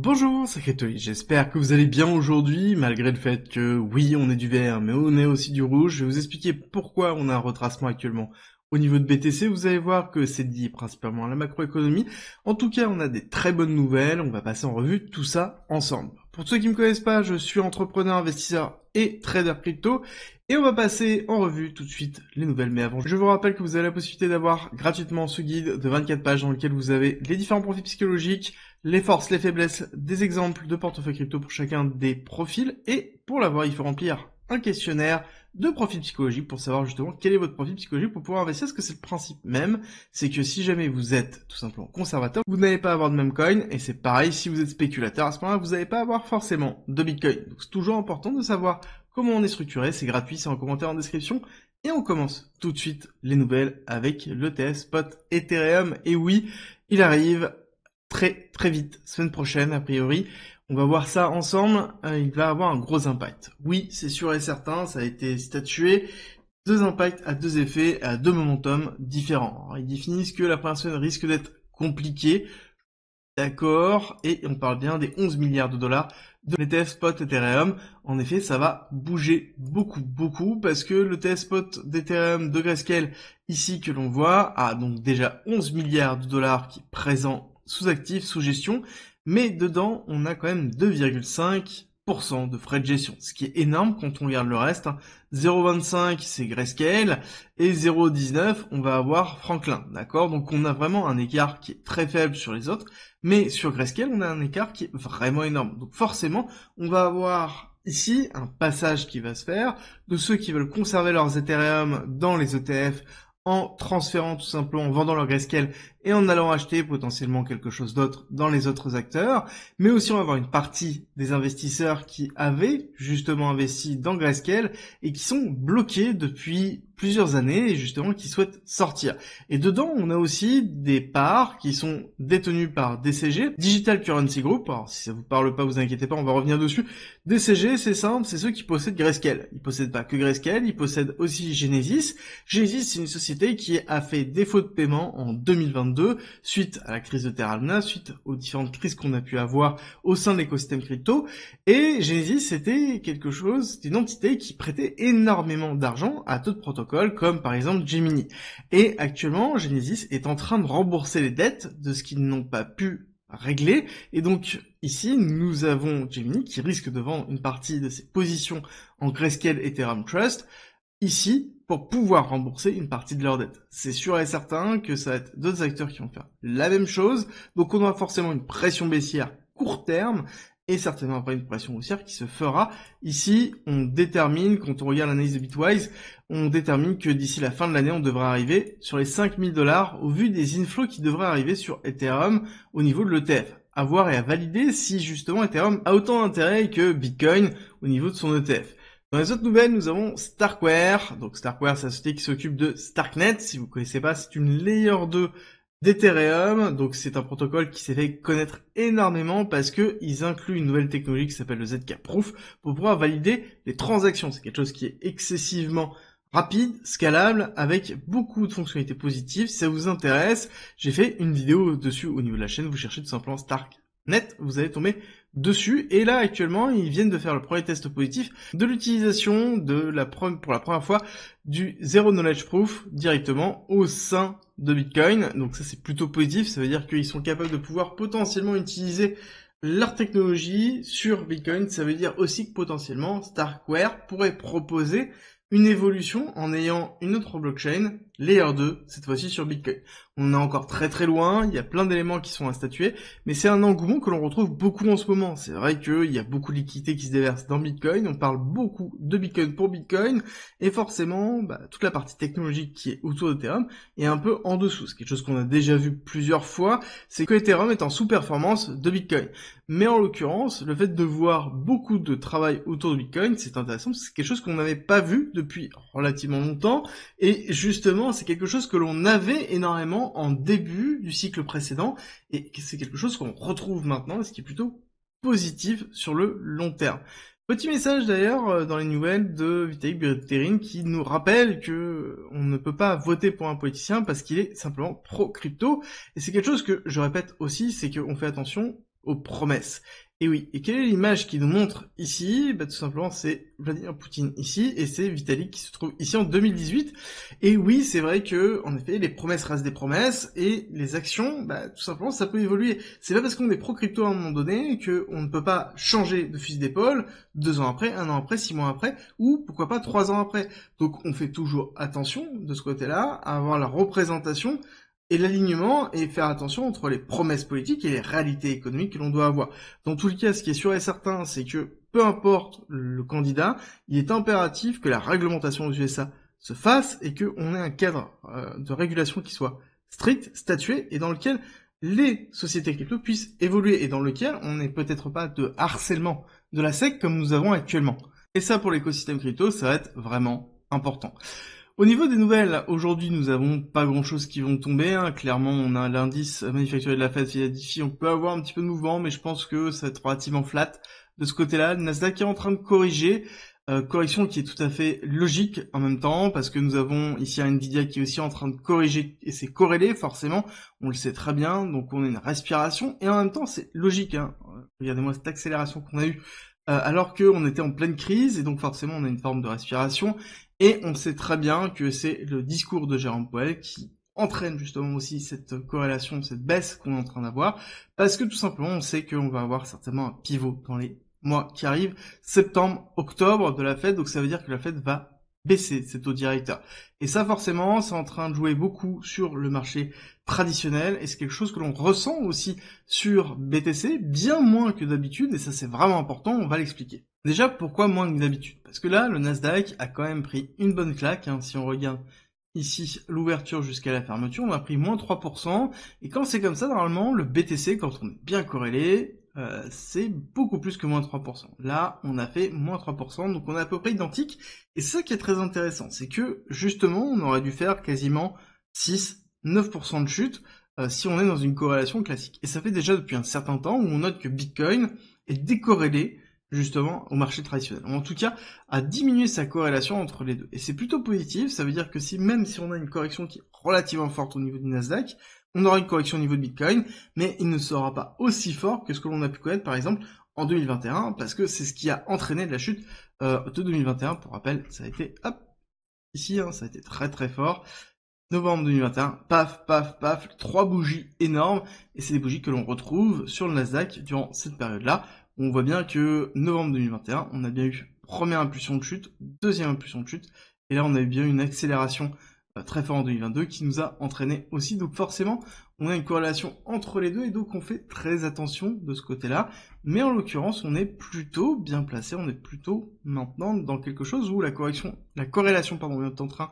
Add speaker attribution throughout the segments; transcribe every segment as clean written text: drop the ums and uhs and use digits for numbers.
Speaker 1: Bonjour, c'est Cryptoly, j'espère que vous allez bien aujourd'hui, malgré le fait que, oui, on est du vert, mais on est aussi du rouge. Je vais vous expliquer pourquoi on a un retracement actuellement au niveau de BTC. Vous allez voir que c'est lié principalement à la macroéconomie. En tout cas, on a des très bonnes nouvelles, on va passer en revue tout ça ensemble. Pour ceux qui ne me connaissent pas, je suis entrepreneur, investisseur et trader crypto. Et on va passer en revue tout de suite les nouvelles. Mais avant, je vous rappelle que vous avez la possibilité d'avoir gratuitement ce guide de 24 pages dans lequel vous avez les différents profils psychologiques, les forces, les faiblesses, des exemples de portefeuille crypto pour chacun des profils. Et pour l'avoir, il faut remplir un questionnaire de profil psychologique pour savoir justement quel est votre profil psychologique pour pouvoir investir. Parce que c'est le principe même, c'est que si jamais vous êtes tout simplement conservateur, vous n'allez pas avoir de même coin. Et c'est pareil, si vous êtes spéculateur, à ce moment-là, vous n'allez pas avoir forcément de Bitcoin. Donc c'est toujours important de savoir comment on est structuré. C'est gratuit, c'est en commentaire en description. Et on commence tout de suite les nouvelles avec l'ETF Spot Ethereum. Et oui, il arrive très vite, semaine prochaine a priori. On va voir ça ensemble, il va avoir un gros impact. Oui, c'est sûr et certain, ça a été statué. Deux impacts à deux effets, à deux momentum différents. Alors, ils définissent que la première semaine risque d'être compliquée, d'accord, et on parle bien des 11 milliards de dollars de l'ETF Spot Ethereum. En effet, ça va bouger beaucoup, parce que l'ETF Spot d'Ethereum de Grayscale, ici que l'on voit, a donc déjà 11 milliards de dollars qui est présent sous actif, sous gestion, mais dedans, on a quand même 2,5% de frais de gestion, ce qui est énorme quand on regarde le reste. 0,25 c'est Grayscale et 0,19 on va avoir Franklin, d'accord? Donc on a vraiment un écart qui est très faible sur les autres, mais sur Grayscale on a un écart qui est vraiment énorme. Donc forcément on va avoir ici un passage qui va se faire de ceux qui veulent conserver leurs Ethereum dans les ETF en transférant tout simplement, en vendant leur Grayscale et en allant acheter potentiellement quelque chose d'autre dans les autres acteurs, mais aussi on va avoir une partie des investisseurs qui avaient justement investi dans Grayscale et qui sont bloqués depuis plusieurs années et justement qui souhaitent sortir. Et dedans, on a aussi des parts qui sont détenues par DCG, Digital Currency Group. Alors si ça vous parle pas, vous inquiétez pas, on va revenir dessus. DCG, c'est simple, c'est ceux qui possèdent Grayscale. Ils possèdent pas que Grayscale, ils possèdent aussi Genesis. Genesis, c'est une société qui a fait défaut de paiement en 2022 suite à la crise de Terra Luna, suite aux différentes crises qu'on a pu avoir au sein de l'écosystème crypto. Et Genesis, c'était quelque chose, c'était une entité qui prêtait énormément d'argent à d'autres protocoles, comme par exemple Gemini. Et actuellement, Genesis est en train de rembourser les dettes de ce qu'ils n'ont pas pu régler. Et donc, ici, nous avons Gemini qui risque de vendre une partie de ses positions en Grayscale Ethereum Trust, ici, pour pouvoir rembourser une partie de leur dette. C'est sûr et certain que ça va être d'autres acteurs qui vont faire la même chose, donc on aura forcément une pression baissière court terme, et certainement après une pression haussière qui se fera. Ici, on détermine, quand on regarde l'analyse de Bitwise, on détermine que d'ici la fin de l'année, on devrait arriver sur les 5000 dollars au vu des inflows qui devraient arriver sur Ethereum au niveau de l'ETF. À voir et à valider si justement Ethereum a autant d'intérêt que Bitcoin au niveau de son ETF. Dans les autres nouvelles, nous avons Starkware. Donc Starkware, c'est la société qui s'occupe de Starknet. Si vous connaissez pas, c'est une layer 2 d'Ethereum. Donc c'est un protocole qui s'est fait connaître énormément parce que ils incluent une nouvelle technologie qui s'appelle le ZK Proof pour pouvoir valider les transactions. C'est quelque chose qui est excessivement rapide, scalable, avec beaucoup de fonctionnalités positives. Si ça vous intéresse, j'ai fait une vidéo dessus au niveau de la chaîne. Vous cherchez tout simplement Starknet, vous allez tomber dessus. Et là, actuellement, ils viennent de faire le premier test positif de l'utilisation pour la première fois du Zero Knowledge Proof directement au sein de Bitcoin. Donc ça, c'est plutôt positif. Ça veut dire qu'ils sont capables de pouvoir potentiellement utiliser leur technologie sur Bitcoin. Ça veut dire aussi que potentiellement Starkware pourrait proposer une évolution en ayant une autre blockchain, Layer 2, cette fois-ci sur Bitcoin. On est encore très loin, il y a plein d'éléments qui sont à statuer, mais c'est un engouement que l'on retrouve beaucoup en ce moment. C'est vrai qu'il y a beaucoup de liquidités qui se déversent dans Bitcoin, on parle beaucoup de Bitcoin pour Bitcoin, et forcément, toute la partie technologique qui est autour d'Ethereum est un peu en dessous. C'est quelque chose qu'on a déjà vu plusieurs fois, c'est que Ethereum est en sous-performance de Bitcoin. Mais en l'occurrence, le fait de voir beaucoup de travail autour de Bitcoin, c'est intéressant, parce que c'est quelque chose qu'on n'avait pas vu depuis relativement longtemps, et justement, c'est quelque chose que l'on avait énormément en début du cycle précédent, et c'est quelque chose qu'on retrouve maintenant, ce qui est plutôt positif sur le long terme. Petit message d'ailleurs dans les nouvelles de Vitalik Buterin qui nous rappelle que on ne peut pas voter pour un politicien parce qu'il est simplement pro-crypto, et c'est quelque chose que je répète aussi, c'est qu'on fait attention aux promesses. Et oui, et quelle est l'image qui nous montre ici? Bah, tout simplement, c'est Vladimir Poutine ici, et c'est Vitalik qui se trouve ici en 2018. Et oui, c'est vrai que, en effet, les promesses restent des promesses, et les actions, bah, tout simplement, ça peut évoluer. C'est pas parce qu'on est pro-crypto à un moment donné qu'on ne peut pas changer de fusil d'épaule 2 ans après, 1 an après, 6 mois après, ou pourquoi pas 3 ans après. Donc on fait toujours attention de ce côté-là à avoir la représentation et l'alignement et faire attention entre les promesses politiques et les réalités économiques que l'on doit avoir. Dans tous les cas, ce qui est sûr et certain, c'est que peu importe le candidat, il est impératif que la réglementation aux USA se fasse et qu'on ait un cadre de régulation qui soit strict, statué et dans lequel les sociétés crypto puissent évoluer et dans lequel on n'ait peut-être pas de harcèlement de la SEC comme nous avons actuellement. Et ça, pour l'écosystème crypto, ça va être vraiment important. Au niveau des nouvelles, aujourd'hui, nous avons pas grand-chose qui vont tomber. Hein. Clairement, on a l'indice manufacturier de la Fed via DeFi. On peut avoir un petit peu de mouvement, mais je pense que ça va être relativement flat de ce côté-là. Le Nasdaq est en train de corriger. Correction qui est tout à fait logique en même temps, parce que nous avons ici un Nvidia qui est aussi en train de corriger, et c'est corrélé forcément, on le sait très bien, donc on a une respiration, et en même temps c'est logique, hein. Regardez-moi cette accélération qu'on a eue, alors qu'on était en pleine crise, et donc forcément on a une forme de respiration, et on sait très bien que c'est le discours de Jérôme Powell qui entraîne justement aussi cette corrélation, cette baisse qu'on est en train d'avoir, parce que tout simplement on sait qu'on va avoir certainement un pivot dans les mois qui arrivent, septembre, octobre de la Fed, donc ça veut dire que la Fed va baisser ses taux directeurs. Et ça forcément, c'est en train de jouer beaucoup sur le marché traditionnel, et c'est quelque chose que l'on ressent aussi sur BTC, bien moins que d'habitude, et ça c'est vraiment important, on va l'expliquer. Déjà, pourquoi moins que d'habitude? Parce que là, le Nasdaq a quand même pris une bonne claque, hein, si on regarde ici l'ouverture jusqu'à la fermeture, on a pris moins 3%, et quand c'est comme ça, normalement, le BTC, quand on est bien corrélé, c'est beaucoup plus que moins 3%. Là, on a fait moins 3%, donc on est à peu près identique. Et c'est ça qui est très intéressant, c'est que justement, on aurait dû faire quasiment 6-9% de chute si on est dans une corrélation classique. Et ça fait déjà depuis un certain temps où on note que Bitcoin est décorrélé justement au marché traditionnel. En tout cas, à diminuer sa corrélation entre les deux. Et c'est plutôt positif, ça veut dire que même si on a une correction qui est relativement forte au niveau du Nasdaq, on aura une correction au niveau de Bitcoin, mais il ne sera pas aussi fort que ce que l'on a pu connaître par exemple en 2021, parce que c'est ce qui a entraîné de la chute de 2021. Pour rappel, ça a été, hop, ici, hein, ça a été très très fort. Novembre 2021, paf, paf, paf, 3 bougies énormes, et c'est des bougies que l'on retrouve sur le Nasdaq durant cette période-là. On voit bien que novembre 2021, on a bien eu première impulsion de chute, deuxième impulsion de chute, et là on a eu bien une accélération très forte en 2022 qui nous a entraîné aussi. Donc forcément, on a une corrélation entre les deux et donc on fait très attention de ce côté-là. Mais en l'occurrence, on est plutôt bien placé, on est plutôt maintenant dans quelque chose où la corrélation est en train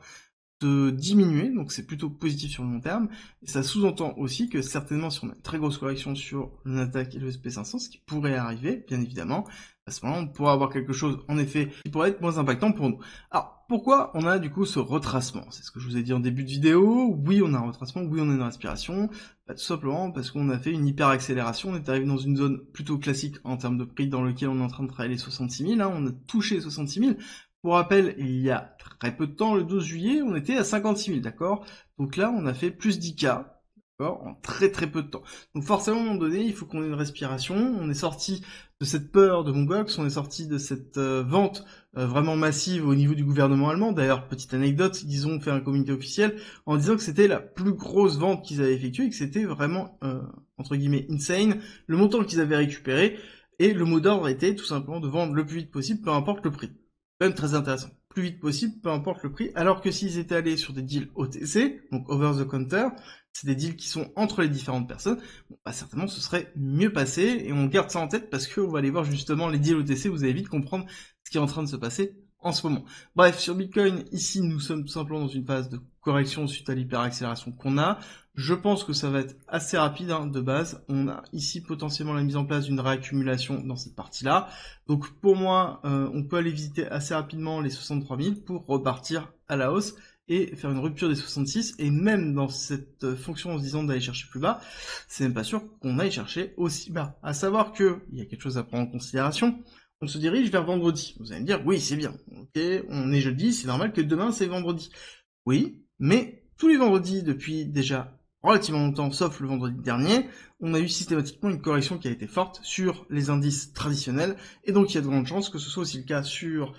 Speaker 1: de diminuer, donc c'est plutôt positif sur le long terme, et ça sous-entend aussi que certainement si on a une très grosse correction sur le Nasdaq et le SP500, ce qui pourrait arriver, bien évidemment, à ce moment on pourra avoir quelque chose, en effet, qui pourrait être moins impactant pour nous. Alors, pourquoi on a du coup ce retracement? C'est ce que je vous ai dit en début de vidéo, oui on a un retracement, oui on a une respiration, tout simplement parce qu'on a fait une hyper accélération, on est arrivé dans une zone plutôt classique en termes de prix dans lequel on est en train de travailler les 66 000, hein, on a touché les 66 000, pour rappel, il y a très peu de temps, le 12 juillet, on était à 56 000, d'accord? Donc là, on a fait plus 10K, d'accord? En très très peu de temps. Donc forcément, à un moment donné, il faut qu'on ait une respiration. On est sorti de cette peur de Mongox, on est sorti de cette vente vraiment massive au niveau du gouvernement allemand. D'ailleurs, petite anecdote, ils ont fait un communiqué officiel en disant que c'était la plus grosse vente qu'ils avaient effectuée et que c'était vraiment, entre guillemets, insane, le montant qu'ils avaient récupéré. Et le mot d'ordre était tout simplement de vendre le plus vite possible, peu importe le prix. Quand même très intéressant. Plus vite possible, peu importe le prix. Alors que s'ils étaient allés sur des deals OTC, donc over the counter, c'est des deals qui sont entre les différentes personnes, bon, bah certainement ce serait mieux passé, et on garde ça en tête parce qu'on va aller voir justement les deals OTC, vous allez vite comprendre ce qui est en train de se passer en ce moment. Bref, sur Bitcoin, ici nous sommes tout simplement dans une phase de correction suite à l'hyperaccélération qu'on a. Je pense que ça va être assez rapide, hein, de base. On a ici potentiellement la mise en place d'une réaccumulation dans cette partie-là. Donc pour moi, on peut aller visiter assez rapidement les 63 000 pour repartir à la hausse et faire une rupture des 66. Et même dans cette fonction en se disant d'aller chercher plus bas, c'est même pas sûr qu'on aille chercher aussi bas. À savoir que il y a quelque chose à prendre en considération. On se dirige vers vendredi. Vous allez me dire, oui, c'est bien. Ok, on est jeudi, c'est normal que demain c'est vendredi. Oui, mais tous les vendredis depuis déjà relativement longtemps, sauf le vendredi dernier, on a eu systématiquement une correction qui a été forte sur les indices traditionnels, et donc il y a de grandes chances que ce soit aussi le cas sur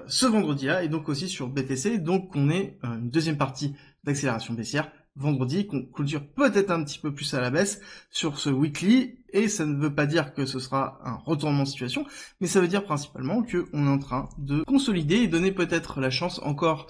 Speaker 1: ce vendredi-là, et donc aussi sur BTC, donc on ait une deuxième partie d'accélération baissière vendredi, qu'on clôture peut-être un petit peu plus à la baisse sur ce weekly, et ça ne veut pas dire que ce sera un retournement de situation, mais ça veut dire principalement qu'on est en train de consolider et donner peut-être la chance encore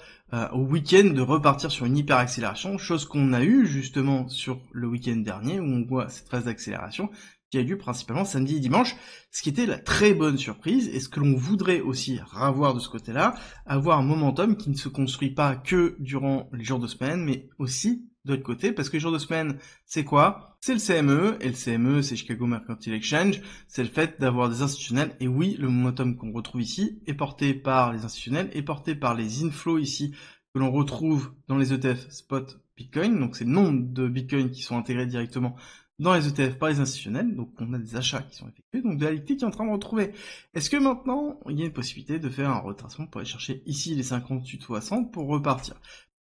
Speaker 1: au week-end de repartir sur une hyper accélération, chose qu'on a eu justement sur le week-end dernier, où on voit cette phase d'accélération qui a lieu principalement samedi et dimanche, ce qui était la très bonne surprise, et ce que l'on voudrait aussi revoir de ce côté-là, avoir un momentum qui ne se construit pas que durant les jours de semaine, mais aussi de l'autre côté, parce que les jours de semaine, c'est quoi? C'est le CME, et le CME, c'est Chicago Mercantile Exchange, c'est le fait d'avoir des institutionnels, et oui, le momentum qu'on retrouve ici est porté par les institutionnels, est porté par les inflows ici, que l'on retrouve dans les ETF spot Bitcoin, donc c'est le nombre de Bitcoin qui sont intégrés directement dans les ETF par les institutionnels, donc on a des achats qui sont effectués, donc de la liquidité qui est en train de retrouver. Est-ce que maintenant, il y a une possibilité de faire un retracement pour aller chercher ici les 58-60 pour repartir?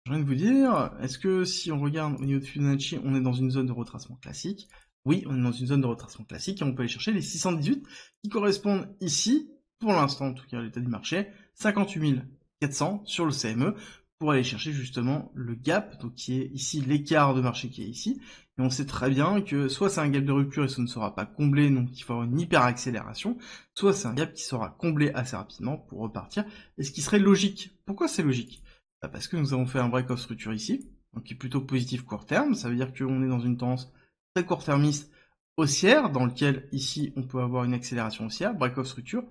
Speaker 1: Je viens de vous dire, est-ce que si on regarde au niveau de Fibonacci, on est dans une zone de retracement classique? Oui, on est dans une zone de retracement classique et on peut aller chercher les 618 qui correspondent ici, pour l'instant en tout cas à l'état du marché, 58 400 sur le CME pour aller chercher justement le gap, donc qui est ici l'écart de marché qui est ici. Et on sait très bien que soit c'est un gap de rupture et ça ne sera pas comblé, donc il faut avoir une hyper accélération, soit c'est un gap qui sera comblé assez rapidement pour repartir, et ce qui serait logique. Pourquoi c'est logique? Parce que nous avons fait un break of structure ici, donc qui est plutôt positif court terme, ça veut dire qu'on est dans une tendance très court-termiste haussière, dans lequel ici on peut avoir une accélération haussière, break of structure,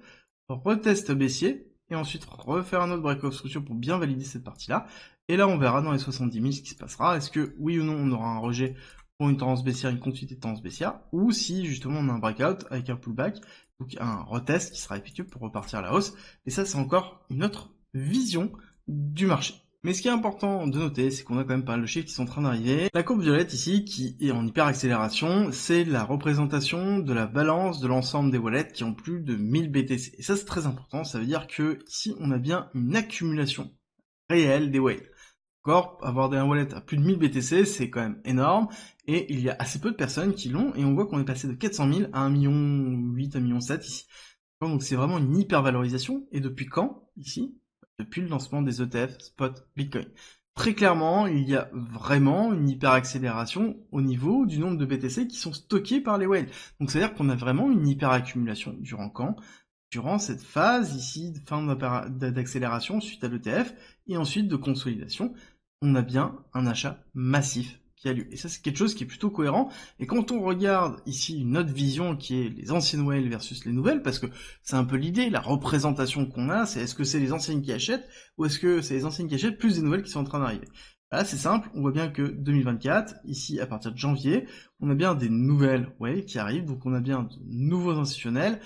Speaker 1: retest baissier, et ensuite refaire un autre break of structure pour bien valider cette partie-là, et là on verra dans les 70 000 ce qui se passera, est-ce que oui ou non on aura un rejet pour une tendance baissière, une continuité de tendance baissière, ou si justement on a un breakout avec un pullback, donc un retest qui sera effectué pour repartir à la hausse, et ça c'est encore une autre vision du marché. Mais ce qui est important de noter, c'est qu'on a quand même pas mal de chiffres qui sont en train d'arriver. La courbe violette ici, qui est en hyper accélération, c'est la représentation de la balance de l'ensemble des wallets qui ont plus de 1000 BTC. Et ça c'est très important, ça veut dire que ici on a bien une accumulation réelle des whales. Encore, avoir un wallet à plus de 1000 BTC, c'est quand même énorme, et il y a assez peu de personnes qui l'ont, et on voit qu'on est passé de 400 000 à 1,8 million, 1,7 million ici. Donc c'est vraiment une hyper valorisation, et depuis quand, ici? Depuis le lancement des ETF spot Bitcoin. Très clairement, il y a vraiment une hyper accélération au niveau du nombre de BTC qui sont stockés par les whales. Donc c'est-à-dire qu'on a vraiment une hyper accumulation durant quand? Durant cette phase ici de fin d'accélération suite à l'ETF et ensuite de consolidation, on a bien un achat massif qui a lieu. Et ça, c'est quelque chose qui est plutôt cohérent. Et quand on regarde ici une autre vision qui est les anciennes whales versus les nouvelles, parce que c'est un peu l'idée, la représentation qu'on a, c'est est-ce que c'est les anciennes qui achètent ou est-ce que c'est les anciennes qui achètent plus des nouvelles qui sont en train d'arriver? Là, c'est simple, on voit bien que 2024, ici, à partir de janvier, on a bien des nouvelles whales qui arrivent, donc on a bien de nouveaux institutionnels,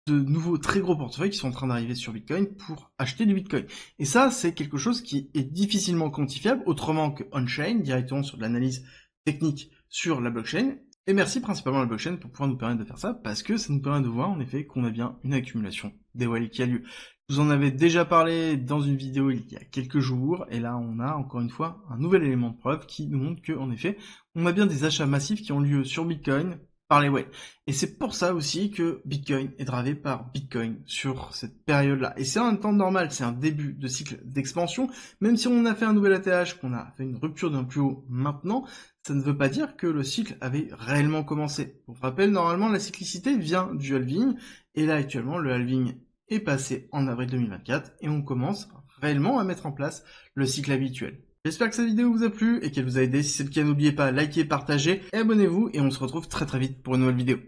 Speaker 1: de nouveaux très gros portefeuilles qui sont en train d'arriver sur Bitcoin pour acheter du Bitcoin. Et ça, c'est quelque chose qui est difficilement quantifiable, autrement que on-chain, directement sur de l'analyse technique sur la blockchain. Et merci principalement à la blockchain pour pouvoir nous permettre de faire ça, parce que ça nous permet de voir en effet qu'on a bien une accumulation des whales qui a lieu. Je vous en avais déjà parlé dans une vidéo il y a quelques jours, et là on a encore une fois un nouvel élément de preuve qui nous montre que, en effet, on a bien des achats massifs qui ont lieu sur Bitcoin, par les whales. Et c'est pour ça aussi que Bitcoin est dravé par Bitcoin sur cette période-là. Et c'est un temps normal, c'est un début de cycle d'expansion. Même si on a fait un nouvel ATH, qu'on a fait une rupture d'un plus haut maintenant, ça ne veut pas dire que le cycle avait réellement commencé. Pour rappel, normalement, la cyclicité vient du halving. Et là, actuellement, le halving est passé en avril 2024 et on commence réellement à mettre en place le cycle habituel. J'espère que cette vidéo vous a plu et qu'elle vous a aidé. Si c'est le cas, n'oubliez pas, likez, partagez et abonnez-vous et on se retrouve très très vite pour une nouvelle vidéo.